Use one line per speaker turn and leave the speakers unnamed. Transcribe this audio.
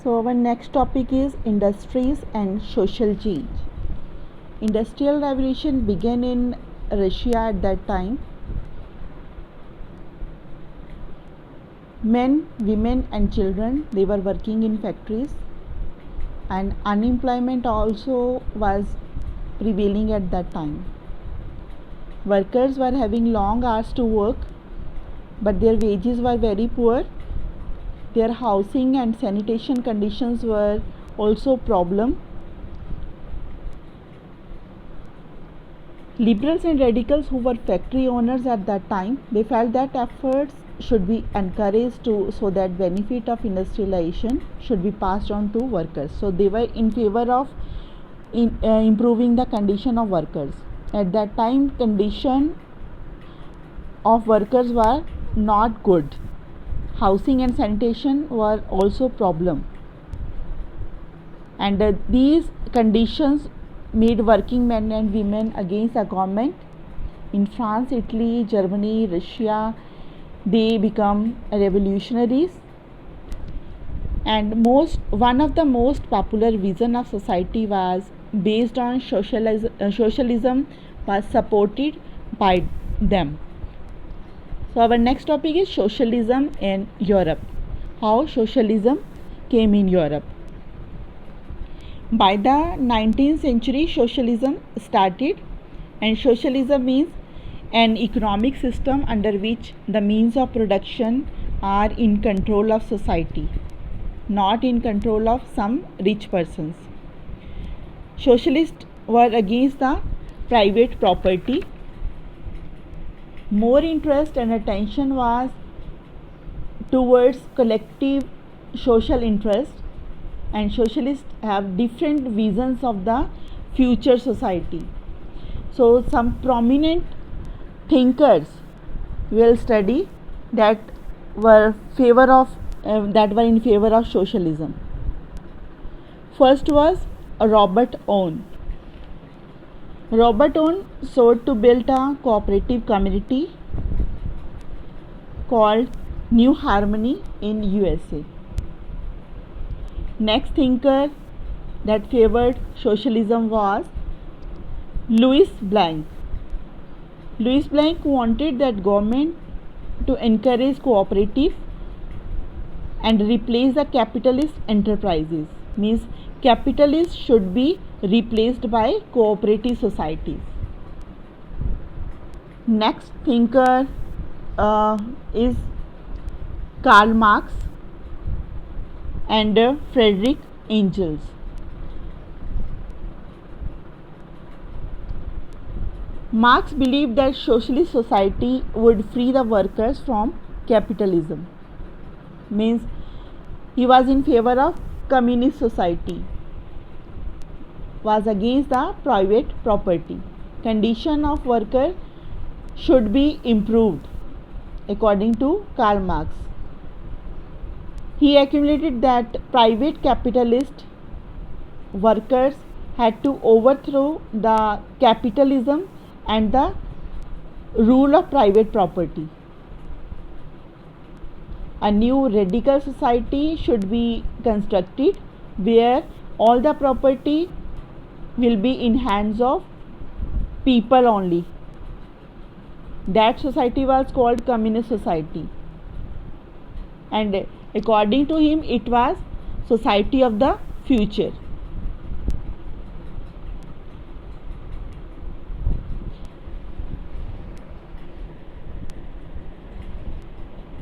So our next topic is industries and social change. Industrial revolution began in Russia at that time. Men, women and children, they were working in factories, and unemployment also was prevailing at that time. Workers were having long hours to work, but their wages were very poor. Their housing and sanitation conditions were also problem. Liberals and radicals who were factory owners at that time, they felt that efforts should be encouraged so that benefit of industrialization should be passed on to workers. So they were in favor of improving the condition of workers. At that time, condition of workers were not good. Housing and sanitation were also problem, and these conditions made working men and women against the government. In France, Italy, Germany, Russia, they become revolutionaries, and one of the most popular vision of society was based on socialism was supported by them. So our next topic is socialism in Europe. How socialism came in Europe. By the 19th century, socialism started, and socialism means an economic system under which the means of production are in control of society, not in control of some rich persons. Socialists were against the private property. More interest and attention was towards collective social interest, and socialists have different visions of the future society. So some prominent thinkers will study that were in favor of socialism. First was Robert Owen. Robert Owen sought to build a cooperative community called New Harmony in USA. Next thinker that favored socialism was Louis Blanc. Louis Blanc wanted that government to encourage cooperative and replace the capitalist enterprises. Means capitalists should be replaced by cooperative societies. Next thinker is Karl Marx and Friedrich Engels. Marx believed that socialist society would free the workers from capitalism. Means he was in favor of communist society, was against the private property. Condition of worker should be improved according to Karl Marx. He accumulated that private capitalist workers had to overthrow the capitalism and the rule of private property. A new radical society should be constructed where all the property will be in hands of people only. That society was called communist society, and according to him it was society of the future.